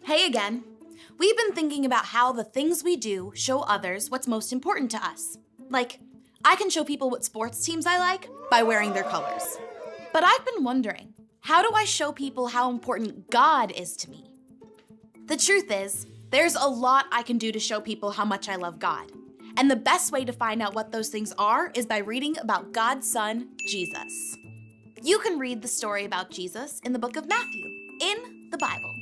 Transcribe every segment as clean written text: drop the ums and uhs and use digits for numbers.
Hey again. We've been thinking about how the things we do show others what's most important to us. Like, I can show people what sports teams I like by wearing their colors. But I've been wondering, how do I show people how important God is to me? The truth is, there's a lot I can do to show people how much I love God. And the best way to find out what those things are is by reading about God's Son, Jesus. You can read the story about Jesus in the book of Matthew, in the Bible.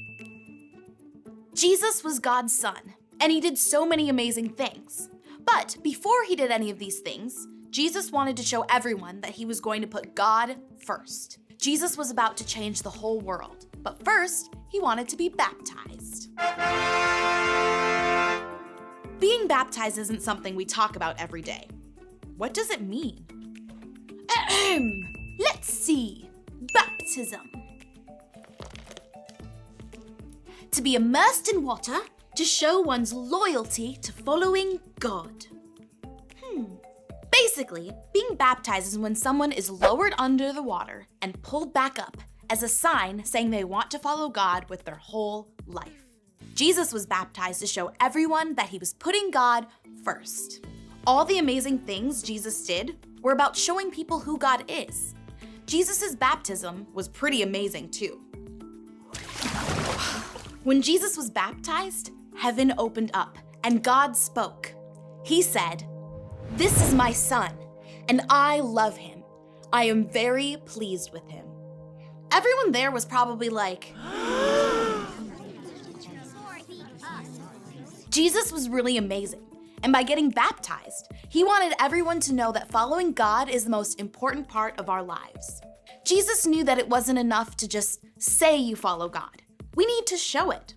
Jesus was God's son, and he did so many amazing things. But before he did any of these things, Jesus wanted to show everyone that he was going to put God first. Jesus was about to change the whole world, but first, he wanted to be baptized. Being baptized isn't something we talk about every day. What does it mean? Let's see. Baptism. To be immersed in water to show one's loyalty to following God. Basically, being baptized is when someone is lowered under the water and pulled back up as a sign saying they want to follow God with their whole life. Jesus was baptized to show everyone that he was putting God first. All the amazing things Jesus did were about showing people who God is. Jesus' baptism was pretty amazing too. When Jesus was baptized, heaven opened up and God spoke. He said, "This is my son, and I love him. I am very pleased with him." Everyone there was probably like, Jesus was really amazing, and by getting baptized, he wanted everyone to know that following God is the most important part of our lives. Jesus knew that it wasn't enough to just say you follow God. We need to show it.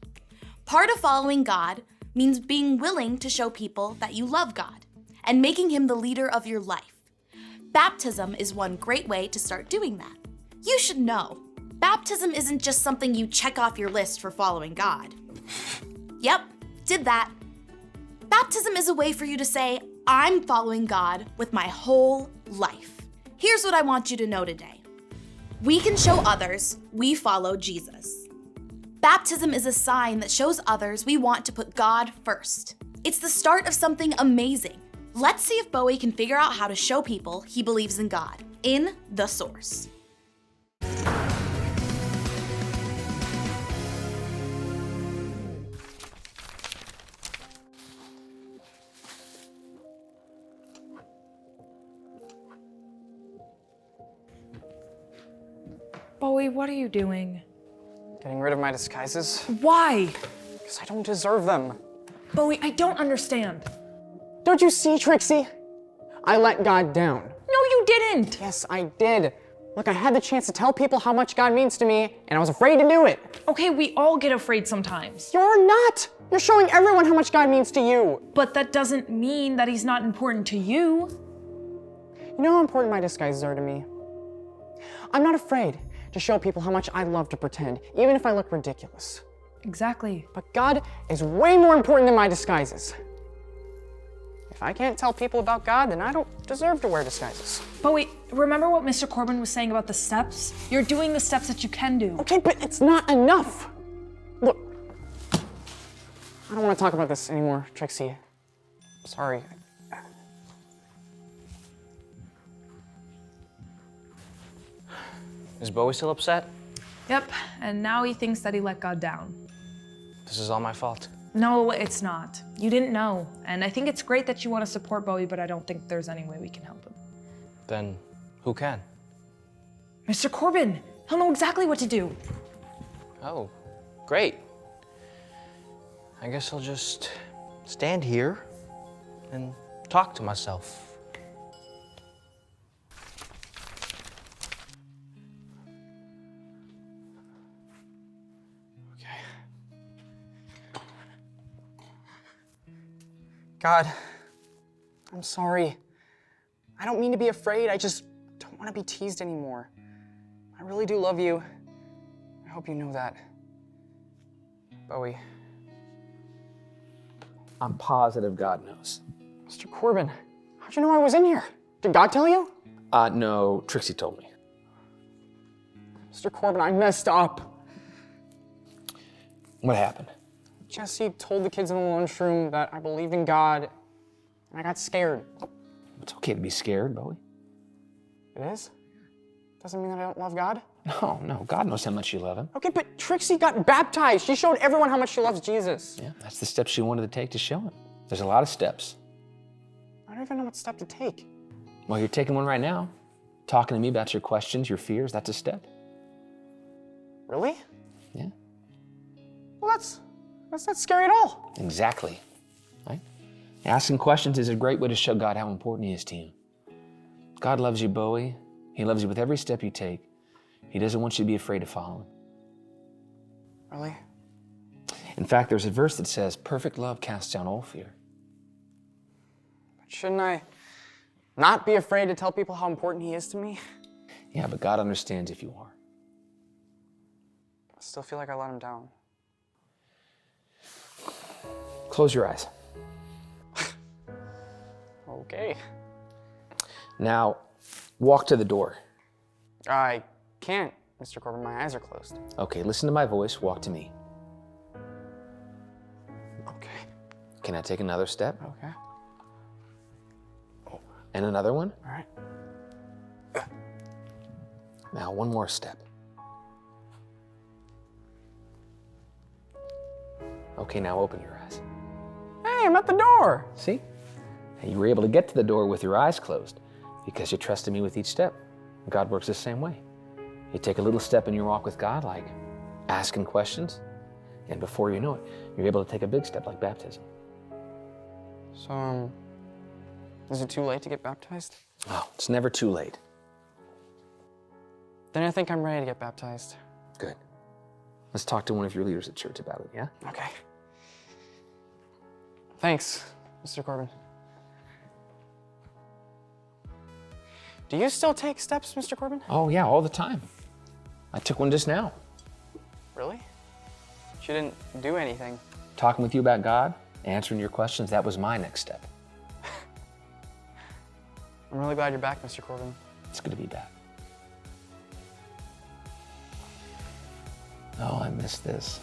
Part of following God means being willing to show people that you love God and making him the leader of your life. Baptism is one great way to start doing that. You should know, baptism isn't just something you check off your list for following God. Yep, did that. Baptism is a way for you to say, I'm following God with my whole life. Here's what I want you to know today. We can show others we follow Jesus. Baptism is a sign that shows others we want to put God first. It's the start of something amazing. Let's see if Bowie can figure out how to show people he believes in God in The Source. Bowie, what are you doing? Getting rid of my disguises? Why? Because I don't deserve them. Bowie, I don't understand. Don't you see, Trixie? I let God down. No, you didn't! Yes, I did. Look, I had the chance to tell people how much God means to me, and I was afraid to do it. Okay, we all get afraid sometimes. You're not! You're showing everyone how much God means to you. But that doesn't mean that he's not important to you. You know how important my disguises are to me? I'm not afraid to show people how much I love to pretend, even if I look ridiculous. Exactly. But God is way more important than my disguises. If I can't tell people about God, then I don't deserve to wear disguises. Bowie, remember what Mr. Corbin was saying about the steps? You're doing the steps that you can do. Okay, but it's not enough. Look, I don't want to talk about this anymore, Trixie. Sorry. Is Bowie still upset? Yep, and now he thinks that he let God down. This is all my fault. No, it's not. You didn't know. And I think it's great that you want to support Bowie, but I don't think there's any way we can help him. Then who can? Mr. Corbin, he'll know exactly what to do. Oh, great. I guess I'll just stand here and talk to myself. God, I'm sorry. I don't mean to be afraid. I just don't want to be teased anymore. I really do love you. I hope you know that. Bowie. I'm positive God knows. Mr. Corbin, how'd you know I was in here? Did God tell you? No, Trixie told me. Mr. Corbin, I messed up. What happened? Jesse told the kids in the lunchroom that I believed in God, and I got scared. It's okay to be scared, Bowie. It is? Doesn't mean that I don't love God? No, God knows how much you love him. Okay, but Trixie got baptized. She showed everyone how much she loves Jesus. Yeah, that's the steps she wanted to take to show him. There's a lot of steps. I don't even know what step to take. Well, you're taking one right now. Talking to me about your questions, your fears, that's a step. Really? Yeah, Well, that's not scary at all. exactly. Right? Asking questions is a great way to show God how important he is to you. God loves you, Bowie. He loves you with every step you take. He doesn't want you to be afraid to follow him. Really? In fact, there's a verse that says, perfect love casts down all fear. But shouldn't I not be afraid to tell people how important he is to me? Yeah, but God understands if you are. I still feel like I let him down. Close your eyes. Okay. Now, walk to the door. I can't, Mr. Corbin. My eyes are closed. Okay, listen to my voice. Walk to me. Okay. Can I take another step? Okay. And another one? All right. Now, one more step. Okay, now open your eyes. Hey, I'm at the door. See? And you were able to get to the door with your eyes closed because you trusted me with each step. God works the same way. You take a little step in your walk with God, like asking questions, and before you know it, you're able to take a big step like baptism. So, is it too late to get baptized? Oh, it's never too late. Then I think I'm ready to get baptized. Good. Let's talk to one of your leaders at church about it, yeah? Okay. Thanks, Mr. Corbin. Do you still take steps, Mr. Corbin? Oh, yeah, all the time. I took one just now. Really? But you didn't do anything. Talking with you about God, answering your questions, that was my next step. I'm really glad you're back, Mr. Corbin. It's good to be back. Oh, I missed this.